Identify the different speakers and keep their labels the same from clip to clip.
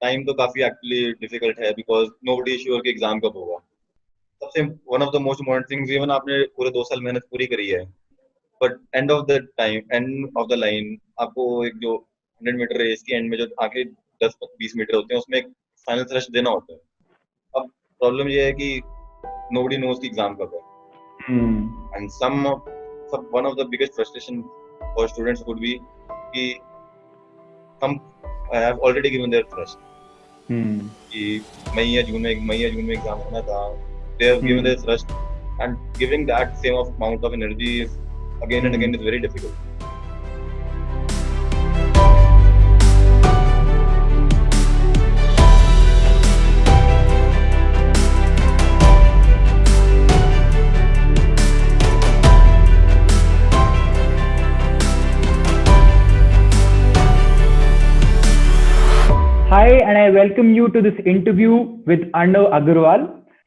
Speaker 1: Time तो काफी actually difficult है बिकॉज नोबडी श्योर कि एग्जाम कब होगा। सबसे one of the most important things, even आपने पूरे 2 साल मेहनत पूरी करी है, but end of the line आपको एक जो 100 मीटर रेस की एंड में जो आखिरी 10-20 मीटर होते हैं उसमें एक फाइनल थ्रस्ट देना होता है। अब प्रॉब्लम ये है कि नोबडी नोज की एग्जाम कब है, and some one of the biggest frustration for students would be कि some have already given their thrust कि मई या जून में एग्जाम होना था, they have given their thrust and giving that same amount of energy is again and again is very difficult.
Speaker 2: Hi, and I welcome you to this interview with Arnav Agarwal.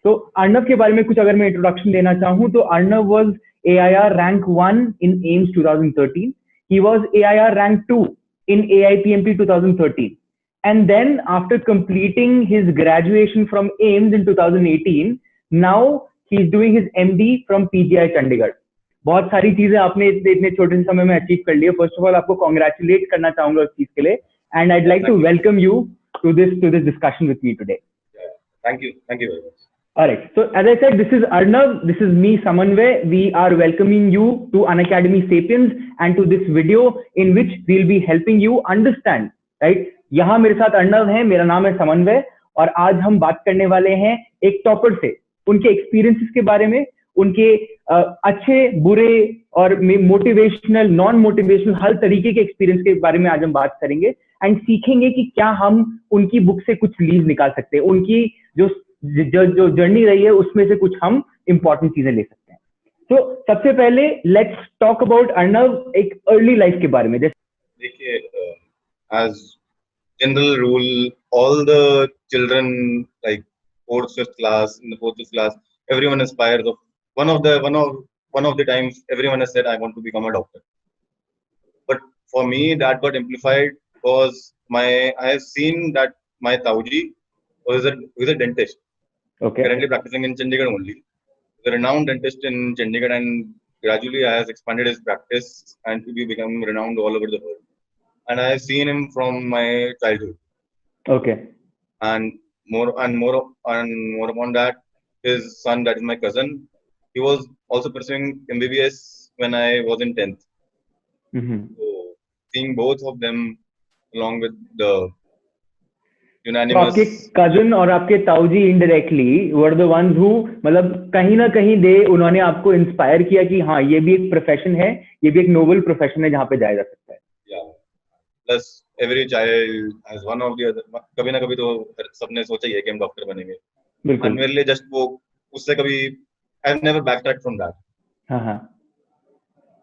Speaker 2: तो अर्नव के बारे में कुछ अगर मैं introduction देना चाहूँ तो Arnav was AIR rank 1 in AIMS 2013. He was AIR rank 2 in AIPMP 2013. And then after completing his graduation from AIMS in 2018, now he is doing his MD from PGI Chandigarh. बहुत सारी चीजें आपने इतने छोटे से समय में अचीव कर ली है। फर्स्ट ऑफ ऑल आपको कॉन्ग्रेचुलेट करना चाहूंगा उस चीज के लिए, and I'd like to welcome you to this discussion with me today.
Speaker 1: Thank you very much.
Speaker 2: All right, so as I said, this is Arnav, this is me, Samanvay. We are welcoming you to Unacademy Sapiens and to this video in which we'll be helping you understand, right? यहाँ मेरे साथ अर्नव है, मेरा नाम है समन्वय, और आज हम बात करने वाले हैं एक टॉपर से, उनके एक्सपीरियंसेस के बारे में, उनके अच्छे बुरे और मोटिवेशनल नॉन मोटिवेशनल हर तरीके के एक्सपीरियंस के बारे में आज हम बात करेंगे एंड सीखेंगे कि क्या हम उनकी बुक से कुछ लीव निकाल सकते हैं, उनकी जो जर्नी रही है उसमें से कुछ हम इंपॉर्टेंट चीजें ले सकते हैं। तो सबसे पहले लेट्स टॉक अबाउट अर्नव एक अर्ली लाइफ के बारे में।
Speaker 1: देखिए, as general rule all the children like 4th 5th class, in the 4th 5th class everyone aspires of one of the times everyone has said I want to become a doctor. But for me that got amplified because I have seen that my Tauji was a dentist.
Speaker 2: Okay.
Speaker 1: Currently practicing in Chandigarh only. The renowned dentist in Chandigarh, and gradually has expanded his practice and to be become renowned all over the world. And I have seen him from my childhood.
Speaker 2: Okay.
Speaker 1: And more upon that, his son, that is my cousin, he was also pursuing MBBS when I was in 10th. So seeing both of them along with the unanimous.
Speaker 2: तो आपके cousin और आपके ताऊजी indirectly were the ones who, मतलब कहीं ना कहीं उन्होंने आपको इंस्पायर किया कि हाँ ये भी एक प्रोफेशन है, ये भी एक नोबल प्रोफेशन है जहाँ पे जाया जा सकता है।
Speaker 1: Plus every child has one of the other, कभी ना कभी तो सबने सोचा ही है कि हम डॉक्टर बनेंगे।
Speaker 2: बिल्कुल।
Speaker 1: मेरे लिए जस्ट वो उससे कभी I have never backtracked from that.
Speaker 2: हाँ।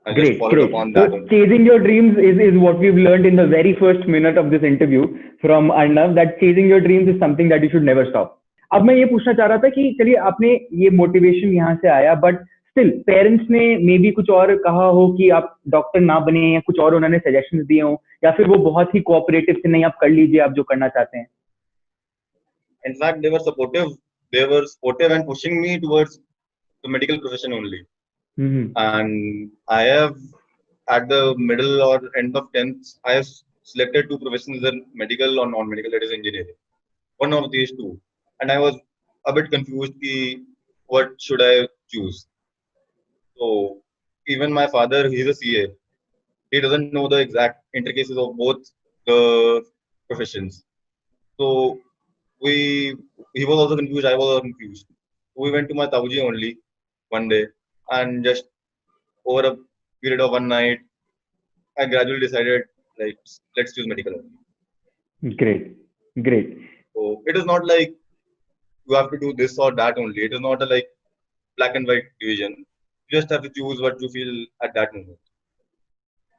Speaker 2: Great. So chasing your dreams is what we've learned in the very first minute of this interview from Arnav, that chasing your dreams is something that you should never stop. अब मैं ये पूछना चाह रहा था कि चलिए आपने ये मोटिवेशन यहाँ से आया, बट स्टिल पेरेंट्स ने मे बी कुछ और कहा हो कि आप डॉक्टर ना बने, या कुछ और उन्होंने सजेशंस दिए हो, या फिर वो बहुत ही कोऑपरेटिव थे, नहीं आप कर लीजिए आप जो करना चाहते हैं।
Speaker 1: In fact, they were supportive and pushing me towards the medical profession only. And I have at the middle or end of 10th, I have selected 2 professions, either medical or non-medical, that is engineering. One of these 2, and I was a bit confused ki what should I choose. So even my father, he's a CA, he doesn't know the exact intricacies of both the professions. So he was also confused, I was also confused. We went to my Tauji only one day, and just over a period of one night, I gradually decided, like, let's choose medical only.
Speaker 2: Great.
Speaker 1: So it is not like you have to do this or that only. It is not a like black and white division. You just have to choose what you feel at that moment.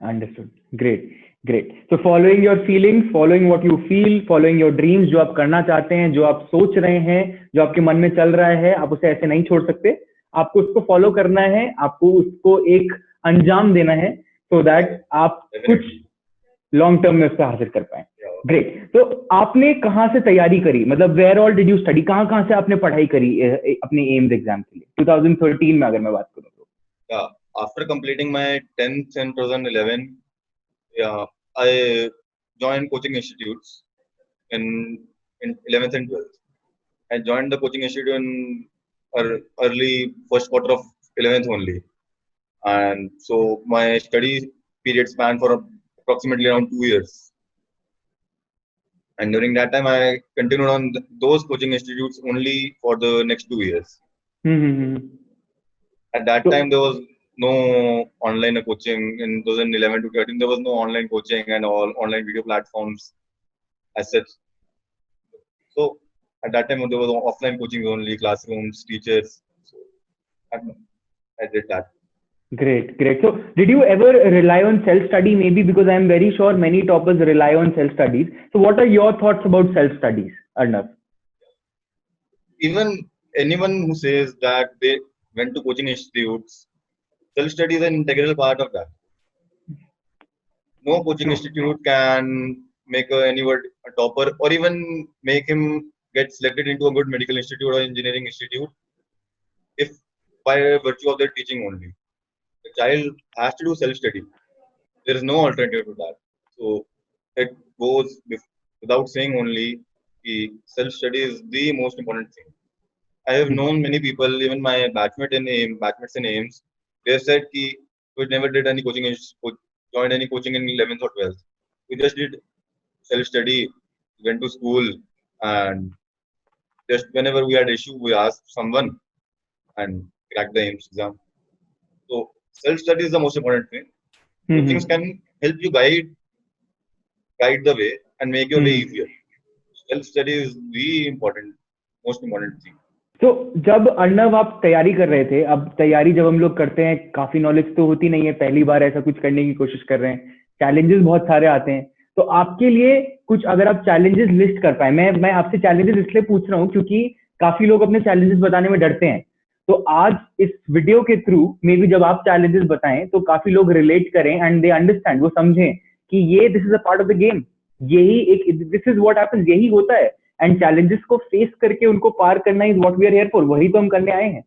Speaker 2: Understood. Great. So following your feelings, following what you feel, following your dreams, जो आप करना चाहते हैं, जो आप सोच रहे हैं, जो आपके मन में चल रहा है, आप उसे ऐसे नहीं छोड़ सकते। आपको उसको फॉलो करना है, आपको उसको एक अंजाम देना है, so that आप कुछ लॉन्ग टर्म में उसको हासिल कर पाए। ग्रेट। तो आपने कहाँ से तैयारी करी, मतलब where all did you study, कहाँ कहाँ से आपने पढ़ाई करी अपने एम्स एग्जाम के लिए 2013 में अगर मैं बात करूँ तो?
Speaker 1: Yeah, after completing my 10th in 2011, yeah, I joined coaching institutes in 11th and 12th. I joined the coaching institute in early first quarter of 11th only, and so my study period spanned for approximately around 2 years. And during that time, I continued on those coaching institutes only for the next 2 years.
Speaker 2: Hmm.
Speaker 1: At that
Speaker 2: तो
Speaker 1: time, there was no online coaching. In 2011 to 13, there was no online coaching and all online video platforms as such. So at that time, there was offline coaching only, classrooms, teachers. So I did that.
Speaker 2: great, great. So did you ever rely on self study? Maybe because I am very sure many toppers rely on self studies. So what are your thoughts about self studies, Arnav?
Speaker 1: Even anyone who says that they went to coaching institutes, self-study is an integral part of that. No coaching
Speaker 2: True.
Speaker 1: institute can make anyone a topper or even make him get selected into a good medical institute or engineering institute if by virtue of their teaching only. The child has to do self-study. There is no alternative to that. So it goes without saying only self-study is the most important thing. I have known many people, even my batchmates in AIMS, they have said कि we never did any joined any coaching in 11th or 12th. We just did self-study, went to school, and just whenever we had issue, we asked someone and cracked the AIMS exam. So self-study is the most important thing. Coachings can help you guide the way and make your way easier. Self-study is the most important thing.
Speaker 2: तो जब अर्णव आप तैयारी कर रहे थे, अब तैयारी जब हम लोग करते हैं, काफी नॉलेज तो होती नहीं है, पहली बार ऐसा कुछ करने की कोशिश कर रहे हैं, चैलेंजेस बहुत सारे आते हैं, तो आपके लिए कुछ अगर आप चैलेंजेस लिस्ट कर पाए, मैं आपसे चैलेंजेस इसलिए पूछ रहा हूँ क्योंकि काफी लोग अपने चैलेंजेस बताने में डरते हैं, तो आज इस वीडियो के थ्रू मे बी जब आप चैलेंजेस बताएं तो काफी लोग रिलेट करें एंड दे अंडरस्टैंड, वो समझें कि ये this is a part of the game, यही एक दिस इज व्हाट हैपेंस, यही होता है, एंड चैलेंजेस को फेस करके उनको पार करना is what we are here for, वही तो हम करने आए हैं।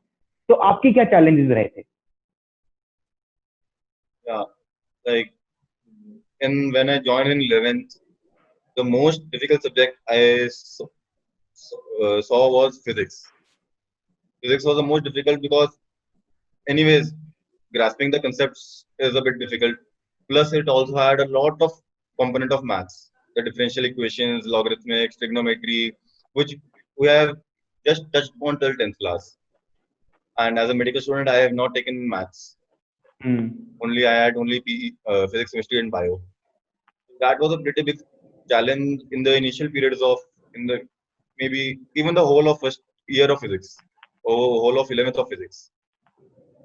Speaker 2: तो आपके क्या चैलेंजेस रहे थे?
Speaker 1: Yeah, like when I joined in 11th, the most difficult subject I saw was physics. Physics was the most difficult because, anyways, grasping the concepts is a bit difficult. Plus, it also had a lot of component of maths, the differential equations, logarithmics, trigonometry, which we have just touched on till 10th class. And as a medical student, I have not taken maths. I had only PE, physics, chemistry, and bio. That was a pretty big challenge in the initial periods of maybe even the whole of first year of physics or whole of 11th of physics.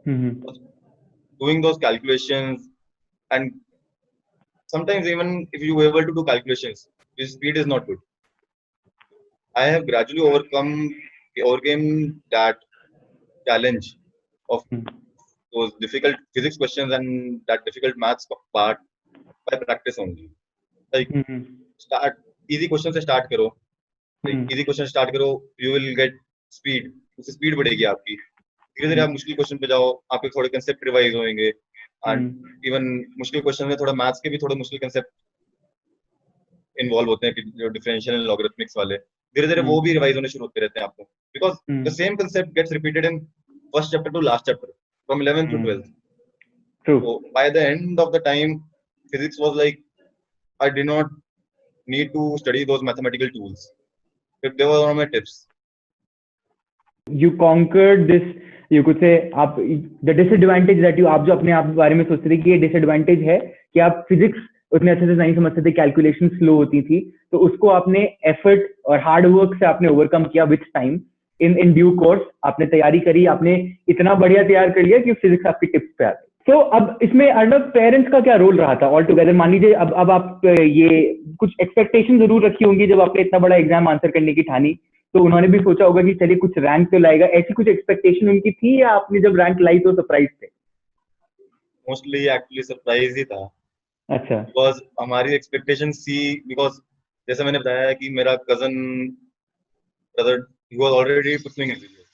Speaker 1: Doing those calculations, and sometimes even if you were able to do calculations, your speed is not good. I have gradually overcame that challenge of those difficult physics questions and that difficult maths part by practice only. Like start easy questions से start करो, easy question start करो, you will get speed, उससे speed बढ़ेगी आपकी, धीरे धीरे आप मुश्किल क्वेश्चन पे जाओ, आपके थोड़े कंसेप्ट रिवाइज होंगे, एंड इवन मुश्किल क्वेश्चन में थोड़ा मैथ्स के भी थोड़े मुश्किल कंसेप्ट इन्वॉल्व होते हैं, जो डिफरेंशियल एंड लॉगरिथमिक्स वाले, धीरे धीरे वो भी रिवाइज होने शुरू होते रहते हैं आपको, because the same concept gets repeated in first chapter to last chapter from 11th to 12th. So by the end of the time, physics was like I did not need to study those mathematical tools. They were on my tips.
Speaker 2: You conquered this, you could say, आप the disadvantage that you, आप जो अपने आप के बारे में सोचते थे कि ये disadvantage है कि आप फिजिक्स उतने अच्छे से नहीं समझते थे, कैलकुलेशन स्लो होती थी, तो उसको आपने एफर्ट और हार्ड वर्क से आपने ओवरकम किया with time, in due course आपने तैयारी करी, आपने इतना बढ़िया तैयार कर लिया कि फिजिक्स आपकी टिप्स पे आ गई। तो अब इसमें अर्णव पेरेंट्स का क्या रोल रहा था ऑल टुगेदर? मान लीजिए अब आप ये कुछ एक्सपेक्टेशन जरूर रखी होंगी जब आपने इतना बड़ा एग्जाम आंसर करने की ठानी, तो उन्होंने भी सोचा होगा कि चलिए कुछ रैंक तो लाएगा, ऐसी कुछ एक्सपेक्टेशन उनकी थी या आपने जब रैंक लाई तो सरप्राइज थे?
Speaker 1: मोस्टली एक्चुअली सरप्राइज ही था।
Speaker 2: अच्छा।
Speaker 1: बिकॉज हमारी एक्सपेक्टेशन सी, बिकॉज जैसे मैंने बताया कि मेरा cousin brother, he was already pursuing MBBS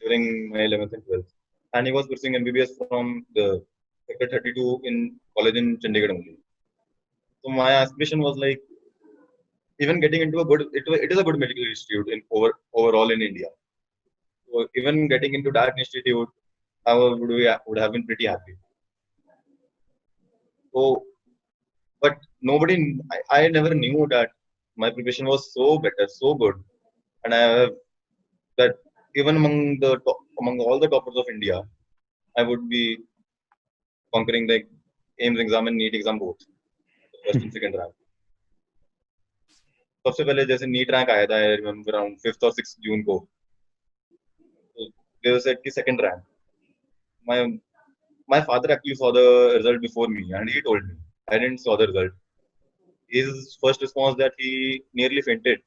Speaker 1: during my 11th and 12th, and he was pursuing MBBS from the sector 32 in college in Chandigarh only. So my aspiration was like even getting into a good, it is a good medical institute in overall in India. So even getting into that institute, would have been pretty happy. So, but I never knew that my preparation was so better, so good, and I have that even among all the toppers of India, I would be conquering the AIMS exam and NEET exam both, the first and second rank. सबसे पहले जैसे NEET rank आया था, I remember around 5th और 6th जून को, तो they said कि second rank. My my father actually saw the result before me, and he told me I didn't saw the result. His first response that he nearly fainted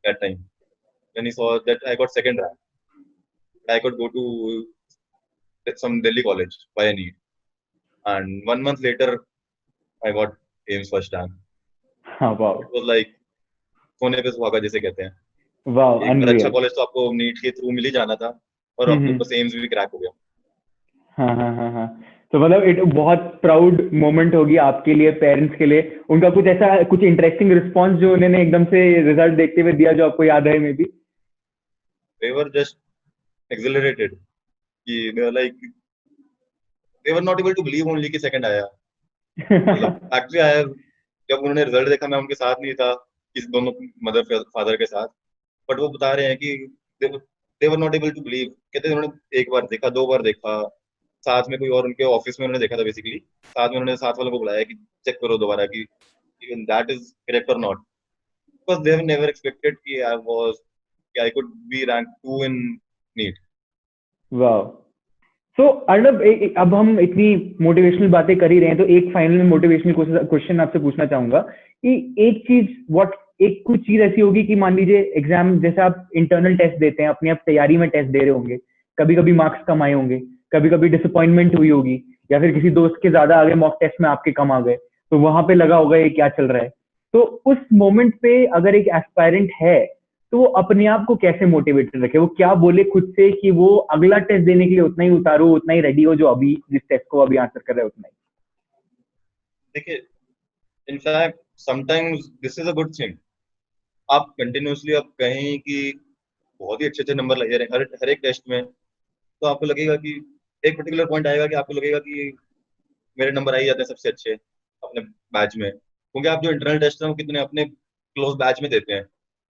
Speaker 1: that time when he saw that I got second rank. I could go to some Delhi college by a NEET, and 1 month later I got AIMS first rank.
Speaker 2: हाँ, wow,
Speaker 1: It was like सोने पे सुहागा जिसे कहते हैं.
Speaker 2: wow,
Speaker 1: एक बार अच्छा
Speaker 2: unreal.
Speaker 1: College तो आपको नीट के थ्रू मिल ही जाना था, और आपके बस एम्स भी क्रैक हो गया.
Speaker 2: हाँ हाँ हाँ हाँ. तो मतलब इट बहुत प्राउड मोमेंट होगी आपके लिए, पेरेंट्स के लिए. उनका कुछ ऐसा कुछ इंटरेस्टिंग रिस्पांस जो उन्होंने एकदम से रिजल्ट देखते हुए दिया जो आपको याद है may be?
Speaker 1: They were just exhilarated. कि they were like they were not able to believe only कि second आया. मतलब एक्चुअली आया. जब उन्होंने रिजल्ट देखा, मैं उनके साथ नहीं था, किस दोनों मदर फादर के साथ, बट वो बता रहे हैं कि they were not able to believe. कहते हैं उन्होंने एक बार देखा, 2 बार देखा, साथ में कोई और उनके ऑफिस में उन्होंने देखा था बेसिकली, साथ में उन्होंने साथ वालों को बुलाया कि चेक करो दोबारा कि even that is correct or not, because they have never expected कि I could be ranked 2 in NEET.
Speaker 2: वाह. सो अर्नब, अब हम इतनी मोटिवेशनल बातें कर ही रहे हैं, तो एक फाइनल में मोटिवेशनल क्वेश्चन आपसे पूछना चाहूंगा कि एक चीज एक कुछ चीज ऐसी होगी कि मान लीजिए एग्जाम जैसे आप इंटरनल टेस्ट देते हैं, अपनी आप तैयारी में टेस्ट दे रहे होंगे, कभी कभी मार्क्स कम आए होंगे, कभी कभी डिसअपॉइंटमेंट हुई होगी, या फिर किसी दोस्त के ज्यादा आगे मॉक टेस्ट में आपके कम आ गए, तो वहां पे लगा होगा ये क्या चल रहा है. तो उस मोमेंट पे अगर एक एस्पायरेंट है तो वो अपने आप को कैसे मोटिवेटेड रखे, वो क्या बोले खुद से कि वो अगला टेस्ट देने के लिए उतना ही उतारो, उतना ही रेडी हो जो अभी जिस टेस्ट को अभी आंसर कर रहे हैं उतना ही?
Speaker 1: देखिए, in fact sometimes this is a good thing. आप कंटिन्यूअसली आप कहें कि बहुत ही अच्छे अच्छे नंबर ले जा रहे हैं हर एक टेस्ट में, तो आपको लगेगा कि एक पर्टिकुलर पॉइंट आएगा कि आपको लगेगा कि मेरे नंबर आ ही जाते हैं सबसे अच्छे अपने बैच में, क्योंकि आप जो इंटरनल टेस्ट है वो कितने अपने क्लोज बैच में देते हैं.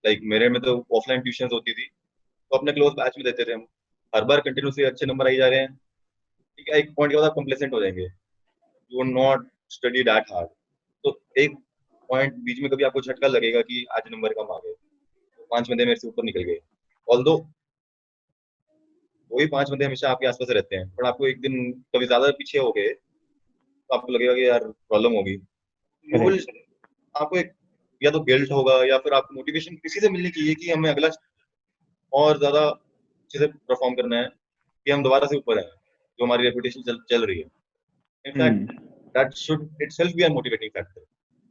Speaker 1: लाइक मेरे में तो ऑफलाइन ट्यूशन होती थी, तो अपने क्लोज बैच में देते थे हम. हर बार कंटिन्यूसली अच्छे नंबर आई जा रहे हैं, ठीक है, एक पॉइंट के बाद आप कंप्लेसेंट हो जाएंगे, you will not study that hard. तो एक पॉइंट बीच में कभी आपको झटका लगेगा कि आज नंबर कम आ गए, 5 बंदे मेरे से ऊपर निकल गए. ऑल्दो वही 5 बंदे हमेशा आपके आसपास रहते हैं, पर आपको एक दिन कभी ज्यादा पीछे हो गए तो आपको लगेगा कि यार प्रॉब्लम होगी. यू विल आपको एक या तो गिल्ट होगा, या फिर आपको मोटिवेशन किसी से मिलनी चाहिए कि हमें अगला और ज्यादा अच्छे से परफॉर्म करना है, कि हम दोबारा से ऊपर आए, जो हमारी रेपुटेशन चल रही है. In fact that should itself be a motivating factor.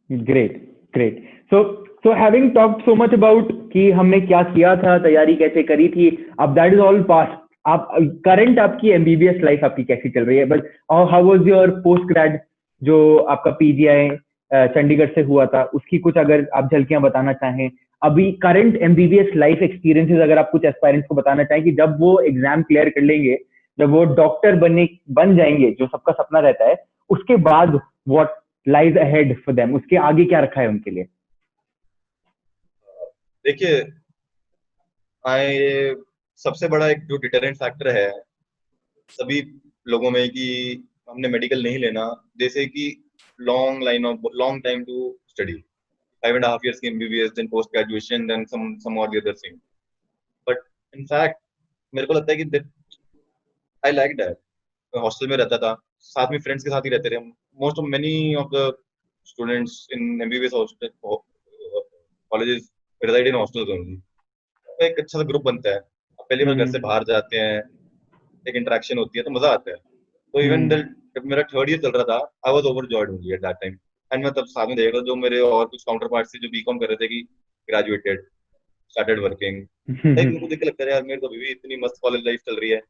Speaker 2: Great great. So having talked so much about कि हमने क्या किया था, तैयारी कैसे करी थी, अब दैट इज ऑल पास्ट. आप करंट आपकी एमबीबीएस लाइफ आपकी कैसी चल रही है? But how was your post grade, जो आपका पीजीआई चंडीगढ़ से हुआ था, उसकी कुछ अगर आप झलकियां बताना चाहें. अभी करंट एमबीबीएस लाइफ एक्सपीरियंसेस अगर आप कुछ एस्पायरेंट्स को बताना चाहें कि जब वो एग्जाम क्लियर कर लेंगे, जब वो डॉक्टर बन जाएंगे जो सबका सपना रहता है, उसके बाद what lies ahead for them, उसके आगे क्या रखा है उनके लिए?
Speaker 1: देखिए, सबसे बड़ा एक जो डिटरेंट फैक्टर है सभी लोगों में कि हमने मेडिकल नहीं लेना, जैसे कि long time to study, 5.5 years की MBBS, then post graduation, then some or the other thing. But in fact मेरे को लगता है कि I like that. मैं हॉस्टल में रहता था, साथ में फ्रेंड्स के साथ ही रहते थे. Most of many of the students in MBBS colleges reside in hostels only. एक अच्छा सा ग्रुप बनता है, पहली बार घर से बाहर जाते हैं, एक इंटरेक्शन होती है, तो मजा आता है. तो इवन जब मेरा 3rd year चल रहा था, I was overjoyed only at that time. And मैं तब साथ में देख रहा था जो मेरे और कुछ काउंटर पार्ट से जो बीकॉम कर रहे थे कि ग्रेजुएटेड, स्टार्टेड वर्किंग, लाइक मेरे को देख के लगता है यार मेरे को अभी भी इतनी मस्त कॉलेज लाइफ चल रही है,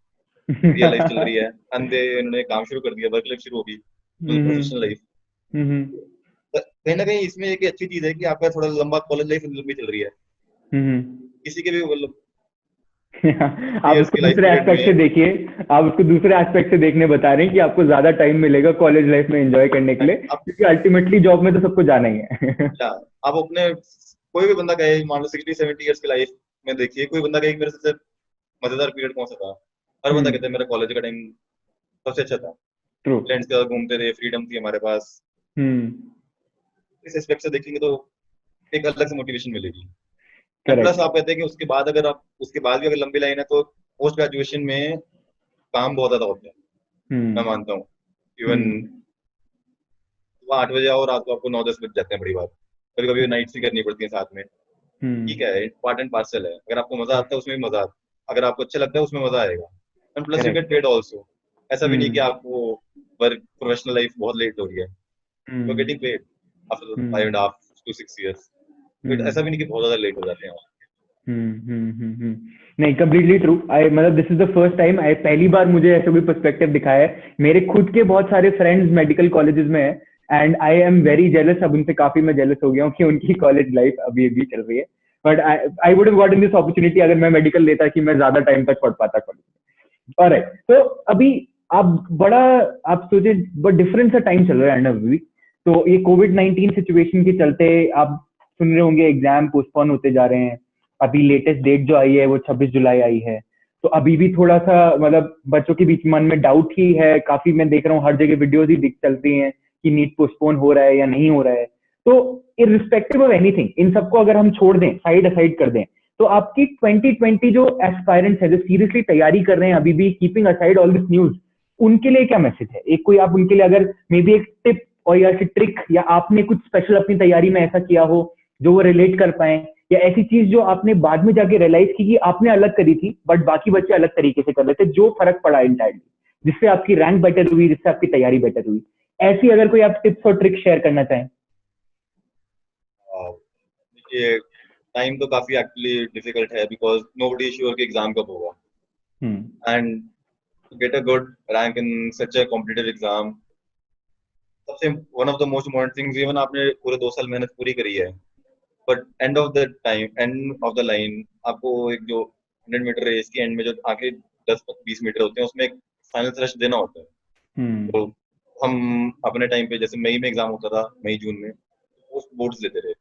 Speaker 1: बढ़िया लाइफ चल रही है, एंड इन्होंने काम शुरू कर दिया, वर्क लाइफ शुरू होगी, प्रोफेशनल लाइफ। कहीं ना कहीं इसमें एक अच्छी चीज है कि आपका थोड़ा लंबा कॉलेज लाइफ लंबी चल रही है, किसी के भी मतलब
Speaker 2: आप उसको दूसरे एस्पेक्ट से देखिए, आप उसको दूसरे एस्पेक्ट से देखने बता रहे हैं कि आपको ज्यादा टाइम मिलेगा कॉलेज लाइफ में एंजॉय करने के लिए, क्योंकि अल्टीमेटली जॉब में तो सबको जाना ही है।
Speaker 1: आप अपने कोई भी बंदा कहे, मान लो 60-70 इयर्स की लाइफ में देखिए, कोई बंदा कहे मेरे सबसे मजेदार पीरियड कौन सा था, हर बंदा कहता है मेरा कॉलेज का टाइम सबसे अच्छा था, फ्रेंड्स के साथ घूमते थे, फ्रीडम थी हमारे पास। इस एस्पेक्ट से देखेंगे तो एक अलग से मोटिवेशन मिलेगी। प्लस आप कहते हैं कि उसके बाद अगर आप उसके बाद भी अगर लंबी लाइन है तो पोस्ट ग्रेजुएशन में काम बहुत ज्यादा होता है, मैं मानता हूँ। इवन 8 बजे आओ, रात को आपको 9-10 बज जाते हैं, बड़ी बात, कभी कभी नाइट्स भी करनी पड़ती है साथ में, ठीक है, पार्ट एंड पार्सल है, अगर आपको मजा आता है उसमें भी मजा आता है, अगर आपको अच्छा लगता है उसमें मजा आएगा, and plus you get paid also. ऐसा भी नहीं कि आपको वर्क प्रोफेशनल लाइफ बहुत लेट हो रही है, you are getting paid after 5.5 to 6 years, ऐसा भी नहीं कि बहुत ज्यादा लेट हो जाते हैं।
Speaker 2: नहीं, कम्प्लीटली ट्रू। मतलब this is the first time, पहली बार मुझे ऐसा कोई पर्सपेक्टिव दिखाया है। मेरे खुद के बहुत सारे फ्रेंड्स मेडिकल कॉलेजेस में है and I am very jealous. अब उनसे काफी मैं जेलस हो गया हूँ कि उनकी कॉलेज लाइफ अभी भी चल रही है, but I would have gotten this opportunity अगर मैं मेडिकल लेता कि मैं ज्यादा टाइम तक पढ़ पाता कॉलेज। ऑलराइट, तो अभी आप सोचे बट डिफरेंट सा टाइम चल रहा है अभी, तो ये कोविड-19 सिचुएशन के चलते आप सुन रहे होंगे एग्जाम पोस्टपोन होते जा रहे हैं। अभी लेटेस्ट डेट जो आई है वो 26 जुलाई आई है, तो अभी भी थोड़ा सा मतलब बच्चों के बीच मन में डाउट ही है। काफी मैं देख रहा हूँ हर जगह वीडियोज ही चलती हैं कि नीट पोस्टपोन हो रहा है या नहीं हो रहा है। तो इररिस्पेक्टिव ऑफ एनीथिंग, इन सबको अगर हम छोड़ दें, साइड असाइड कर दें, तो आपकी 2020 जो एस्पायरेंट्स है, जो सीरियसली तैयारी कर रहे हैं अभी भी, keeping aside all this news, उनके लिए क्या मैसेज है? एक कोई आप उनके लिए अगर मे बी एक टिप और या ट्रिक, या आपने कुछ स्पेशल अपनी तैयारी में ऐसा किया हो जो वो रिलेट कर पाए, या ऐसी चीज जो आपने बाद में जाके रियलाइज की कि आपने अलग करी थी बट बाकी बच्चे अलग तरीके से कर रहे थे, जो फर्क पड़ा इंटायरली, जिससे आपकी रैंक बेटर हुई, जिससे आपकी तैयारी बेटर हुई, ऐसी अगर कोई आप टिप्स और ट्रिक्स शेयर करना चाहें?
Speaker 1: देखिए, टाइम तो काफी एक्चुअली डिफिकल्ट है बिकॉज नोबडी श्योर कि एग्जाम कब होगा, and to get a good rank in such a competitive exam, सबसे one of the most important things, even आपने पूरे 2 साल मेहनत पूरी करी है, but end of the time, end of the line, आपको एक जो 100 मीटर रेस की एंड में जो आखिरी 10-20 मीटर होते हैं उसमें एक फाइनल थ्रश देना होता है। तो हम अपने टाइम पे जैसे मई में एग्जाम होता था, मई जून में उस बोर्ड्स देते थे,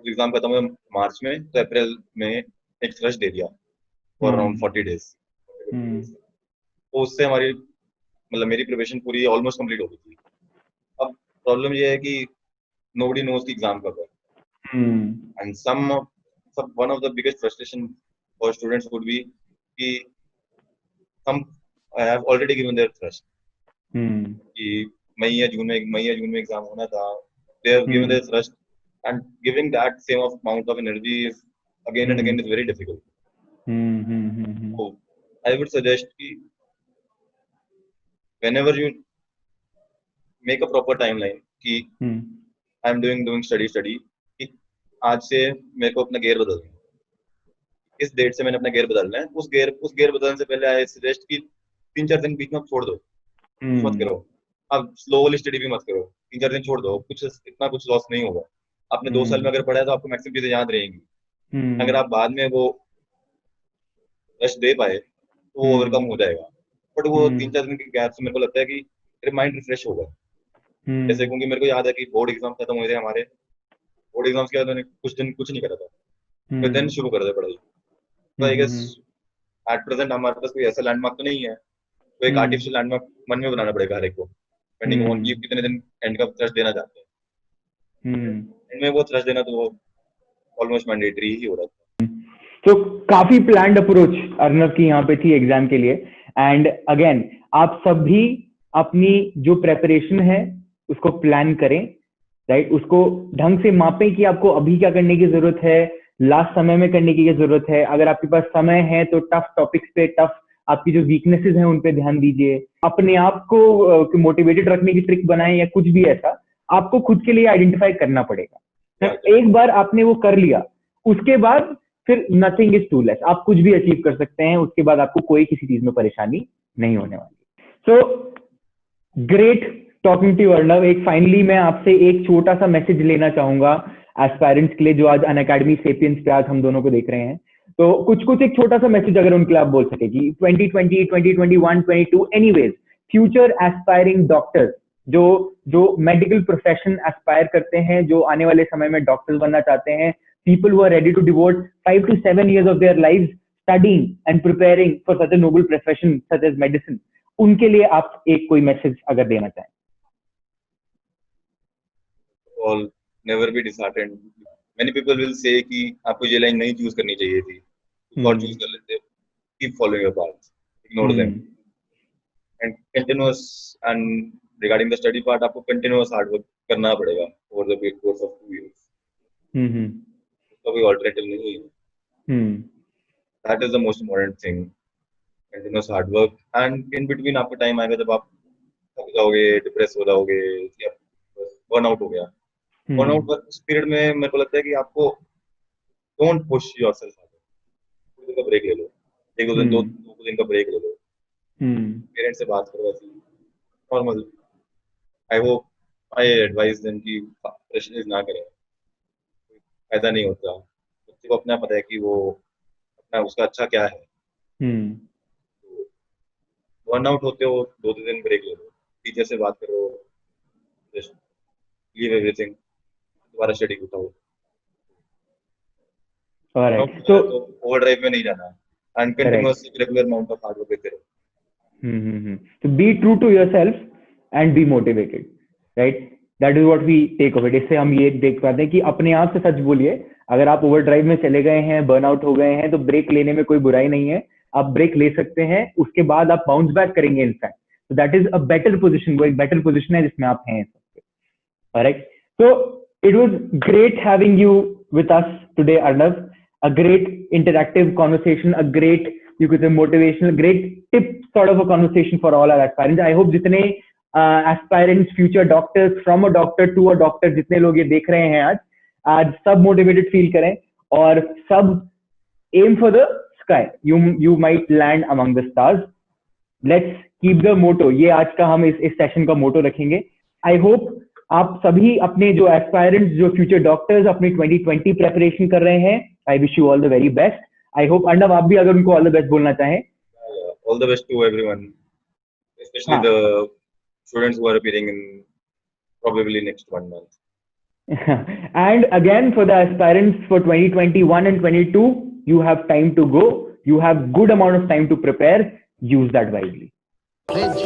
Speaker 1: एग्जाम खत्म हुआ मार्च में, तो अप्रैल में एक थ्रश दे दिया फॉर अराउंड 40 डेज। तो उससे हमारी मतलब मेरी प्रिपरेशन पूरी ऑलमोस्ट कंप्लीट हो गई थी। अब प्रॉब्लम ये है कि नोबडी नोज की एग्जाम कब है, and one of the biggest frustration for students would be कि some have already given their thrust, कि मई या जून में एग्जाम होना था, they have given their thrust, and giving that same amount of energy is again and again is very difficult. So I would suggest कि whenever you make a proper timeline कि I am doing study, आज से मेरे को अपना gear बदलना है, इस डेट से मैंने अपना गियर बदलना है, उस गियर बदलने से पहले आई सजेस्ट कि 3-4 दिन बीच में छोड़ दो, मत करो, अब स्लोली स्टडी भी मत करो, 3-4 दिन छोड़ दो, इतना कुछ लॉस नहीं होगा। आपने 2 साल में अगर पढ़ा है तो आपको मैक्सिमम चीजें याद रहेंगी, अगर आप बाद में वो रश दे पाए तो वो ओवरकम हो जाएगा, बट वो 3-4 दिन के गैप से मेरे को लगता है कि मेरा माइंड रिफ्रेश होगा। जैसे क्योंकि मेरे को याद है कि बोर्ड एग्जाम खत्म हुए थे हमारे, बोर्ड एग्जाम्स के बाद मैंने कुछ दिन कुछ नहीं करा था, फिर देन शुरू कर दे पढ़ाई। तो आई गेस एट प्रेजेंट हमारे पास कोई ऐसा लैंडमार्क तो नहीं है, तो एक आर्टिफिशियल लैंडमार्क मन में बनाना पड़ेगा हर एक को, डिपेंडिंग ऑन कि कितने दिन एंड का थ्रस्ट देना चाहते हैं। इनमें वो थ्रस्ट देना तो ऑलमोस्ट मैंडेटरी ही हो रहा था।
Speaker 2: तो काफी प्लान्ड अप्रोच अर्नव की यहाँ पे थी एग्जाम के लिए, एंड अगेन आप सब भी अपनी जो प्रेपरेशन है उसको प्लान करें, राइट, उसको ढंग से मापें कि आपको अभी क्या करने की जरूरत है, लास्ट समय में करने की क्या जरूरत है। अगर आपके पास समय है तो टफ टॉपिक्स पे, टफ आपकी जो वीकनेसेस हैं उन पे ध्यान दीजिए, अपने आप को मोटिवेटेड रखने की ट्रिक बनाएं या कुछ भी ऐसा, आपको खुद के लिए आइडेंटिफाई करना पड़ेगा। एक बार आपने वो कर लिया, उसके बाद फिर नथिंग इज टू लेस, आप कुछ भी अचीव कर सकते हैं, उसके बाद आपको कोई किसी चीज में परेशानी नहीं होने वाली। So great talking to you Arnav. एक फाइनली मैं आपसे एक छोटा सा मैसेज लेना चाहूंगा एस्पायरेंट्स के लिए जो आज अनअकैडमी सेपियंस पे आज हम दोनों को देख रहे हैं। तो कुछ एक छोटा सा मैसेज अगर उनके लिए आप बोल सके कि 2020, 2021, 22 एनीवेज फ्यूचर एस्पायरिंग डॉक्टर्स जो मेडिकल प्रोफेशन एस्पायर करते हैं, जो आने वाले समय में डॉक्टर्स बनना चाहते हैं, people who are ready to devote 5 to 7 years of their lives studying and preparing for such a noble profession such as medicine, उनके लिए आप एक कोई मैसेज अगर देना चाहें।
Speaker 1: All never be disheartened. Many people will say कि आपको ये लाइन नहीं चूज करनी चाहिए थी, और चूज कर लेते। Keep following your path, ignore them, and continuous, and regarding the study part, आपको continuous hard work करना पड़ेगा over the course of 2 years. उसका कोई alternative नहीं है। That is the most important thing. Continuous hard work, and in between आपको time आएगा जब आप थक जाओगे, डिप्रेस हो जाओगे, या बर्न आउट हो गया। बर्न आउट उस पीरियड में मेरे को लगता है कि आपको डोंट पुश योरसेल्फ, थोड़ी देर का ब्रेक ले लो, एक दो दिन दो दिन का ब्रेक ले लो, पेरेंट्स से बात करो, ऐसी normal. I hope I advice them कि प्रेशराइज ना करें, फायदा नहीं होता। बच्चे को अपना पता है कि वो अपना उसका अच्छा क्या है। बर्न आउट होते हो, 2 दिन ब्रेक ले लो, टीचर से बात करो, लीव एवरीथिंग, दोबारा स्टडी उठाओ।
Speaker 2: ऑलराइट, सो
Speaker 1: ओवरड्राइव में नहीं जाना, and continuous regular amount of hard work देते रहो।
Speaker 2: तो be true to yourself and be motivated, right? That is what we take of it. इससे हम ये देख पाते हैं कि अपने आप से सच बोलिए। अगर आप ओवरड्राइव में चले गए हैं, बर्नआउट हो गए हैं, तो ब्रेक लेने में कोई बुराई नहीं है, आप ब्रेक ले सकते हैं, उसके बाद आप बाउंस बैक करेंगे इनफैक्ट। तो that is a better position, वो एक बेटर पोजीशन है जिसमें आप हैं। Alright, so it was great having you with us today Arnav, a great interactive conversation, a great, you could say, motivational, great tip sort of a conversation for all our aspirants. I hope जितने aspirants, future doctors, from a doctor to a doctor, जितने लोग ये देख रहे हैं आज सब motivated feel करें और सब aim for the sky. You might land among the stars. Let's keep the motto. ये आज का हम इस सेशन का मोटो रखेंगे। I hope आप सभी अपने जो एस्पायरेंट्स, जो फ्यूचर डॉक्टर्स अपनी 2020 प्रेपरेशन कर रहे हैं, I wish you all the very best. I hope Arnav आप भी अगर उनको ऑल द बेस्ट बोलना चाहें।
Speaker 1: All the best to everyone, specially the students who are appearing in probably next 1 month।
Speaker 2: And again, for the aspirants for 2021 and 22, you have time to go. You have good amount of time to prepare. Use that wisely.
Speaker 3: Pledge.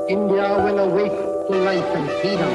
Speaker 3: India will awake to life and freedom.